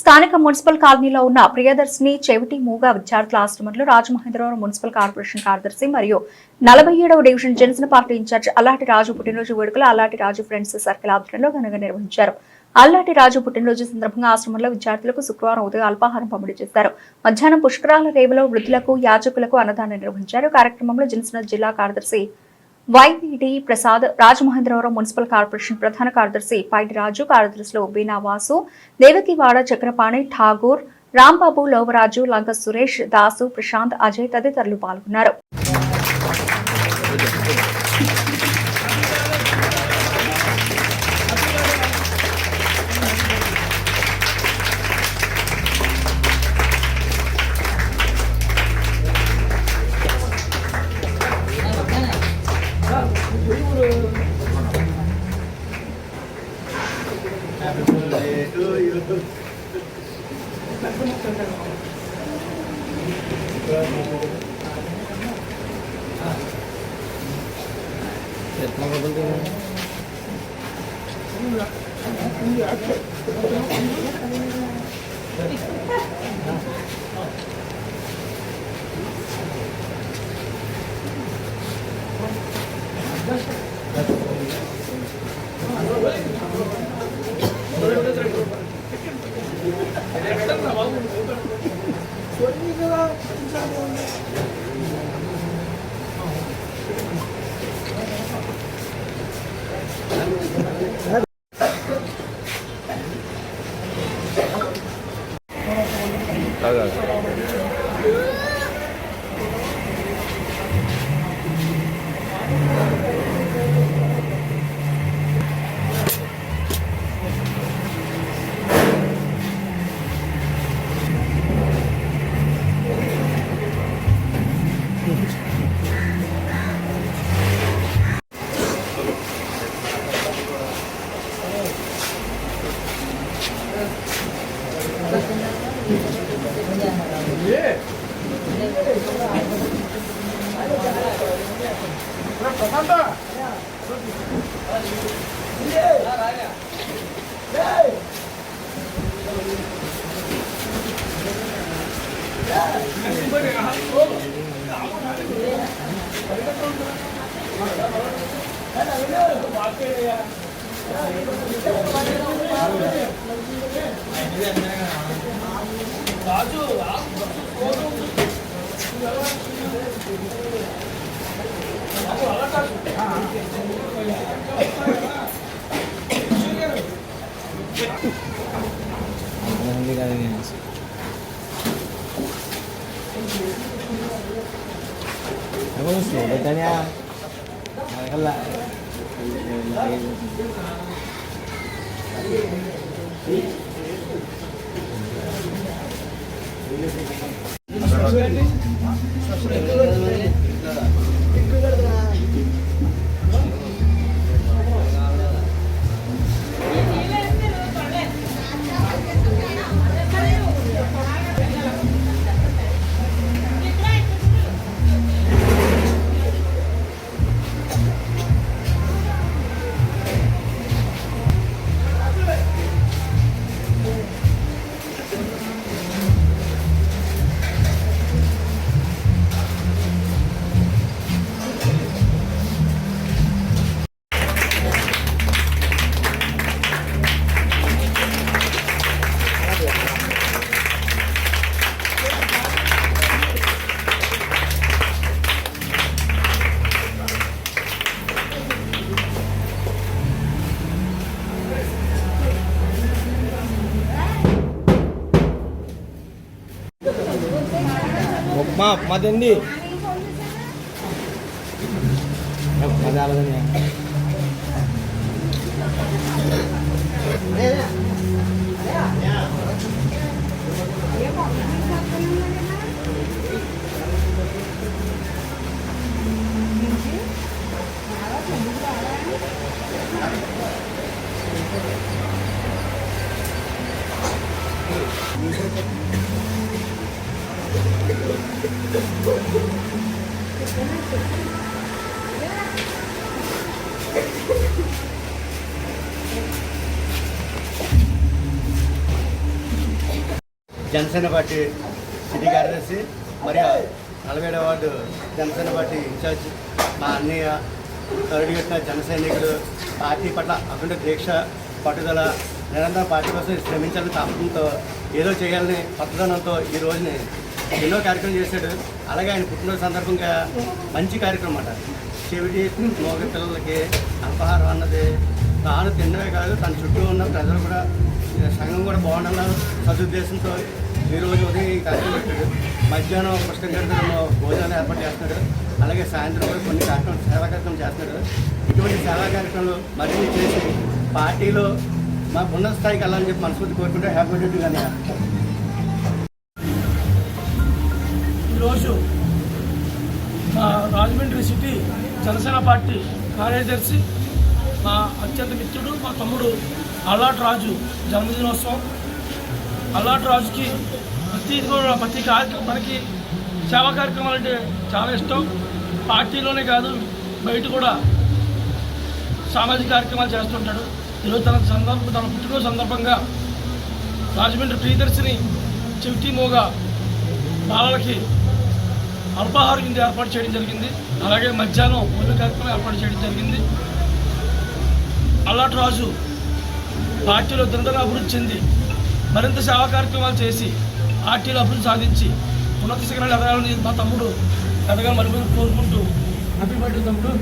స్థానిక మున్సిపల్ కాలనీలో ఉన్న ప్రియదర్శిని చెవిటి మూగ విద్యార్థుల ఆశ్రమంలో రాజమహేంద్రవరం మున్సిపల్ కార్పొరేషన్ కార్యదర్శి మరియు 47వ division Janasena party incharge Allati Raju పుట్టినరోజు వేడుకలు అల్లాటి రాజు ఫ్రెండ్స్ సర్కిల్ ఆధ్వర్యంలో ఘనంగా నిర్వహించారు. అల్లాటి రాజు పుట్టినరోజు సందర్భంగా ఆశ్రమంలో విద్యార్థులకు శుక్రవారం ఉదయం అల్పాహారం పంపిణీ చేశారు. మధ్యాహ్నం పుష్కరాల రేవులో వృద్ధులకు యాచకులకు అన్నదానం నిర్వహించారు. కార్యక్రమంలో జనసేన జిల్లా కార్యదర్శి వైవిడి ప్రసాద్, రాజమహేంద్రవరం మున్సిపల్ కార్పొరేషన్ ప్రధాన కార్యదర్శి పైడి రాజు, కార్యదర్శులు బీనా వాసు, దేవకివాడ చక్రపాణి, ఠాగూర్, రాంబాబు, లోవరాజు, లంక సురేష్, దాసు, ప్రశాంత్, అజయ్ తదితరులు పాల్గొన్నారు. Aku slow betanya. Kalau maaf, matiin di. Ada alasannya. Janasena party city కార్యదర్శి మరియు 47వ వార్డు జనసేన పార్టీ ఇన్ఛార్జ్ మా అన్నయ్య తరడిగట్టిన జన సైనికుడు పార్టీ పట్ల అఖండ దీక్ష పట్టుదల నిరంతరం పార్టీ కోసం శ్రమించాలని తాపంతో ఏదో చేయాలని పట్టుదలంతో ఈ రోజుని ఎన్నో కార్యక్రమం చేశాడు. అలాగే ఆయన పుట్టినరోజు సందర్భంగా మంచి కార్యక్రమం అన్నమాట. చెవిటి మోగ పిల్లలకి అల్పాహారం అన్నది తాను తిన్నవే కాదు, తన చుట్టూ ఉన్న ప్రజలు కూడా సంఘం కూడా బాగుండాలని సదుద్దేశంతో ఈరోజు ఉదయం ఈ కార్యక్రమం పెట్టాడు. మధ్యాహ్నం పుష్కరంగా భోజనాలు ఏర్పాటు చేస్తున్నాడు. అలాగే సాయంత్రం కూడా కొన్ని కార్యక్రమాలు సేవా కార్యక్రమం చేస్తున్నాడు. ఇటువంటి సేవా కార్యక్రమాలు మరిన్ని చేసి పార్టీలో మాకు ఉన్నత స్థాయికి వెళ్ళాలని చెప్పి మనస్ఫూర్తి కోరుకుంటే హ్యాపీ బర్త్డే కానీ. ఈరోజు మా రాజమండ్రి సిటీ జనసేన పార్టీ కార్యదర్శి మా అత్యంత మిత్రుడు మా తమ్ముడు అల్లాటి రాజు జన్మదినోత్సవం. అల్లాటి రాజుకి ప్రతి కార్యక్రమానికి సేవా కార్యక్రమాలు అంటే చాలా ఇష్టం. పార్టీలోనే కాదు బయట కూడా సామాజిక కార్యక్రమాలు చేస్తుంటాడు. ఈరోజు తన పుట్టినరోజు సందర్భంగా రాజమండ్రి ప్రియదర్శిని చెవిటి మోగ బాలలకి అల్పాహార విందు ఏర్పాటు చేయడం జరిగింది. అలాగే మధ్యాహ్నం భోజన కార్యక్రమం ఏర్పాటు చేయడం జరిగింది. అల్లాటి రాజు పార్టీలో దినదిన అభివృద్ధి చెంది మరింత సేవా కార్యక్రమాలు చేసి పార్టీలో అభివృద్ధి సాధించి ఉన్నత శిఖరాలు ఎదగాలని మా తమ్ముడు ఎదగాలని మరి కోరుకుంటూ హ్యాపీ బర్త్డే తమ్ముడు.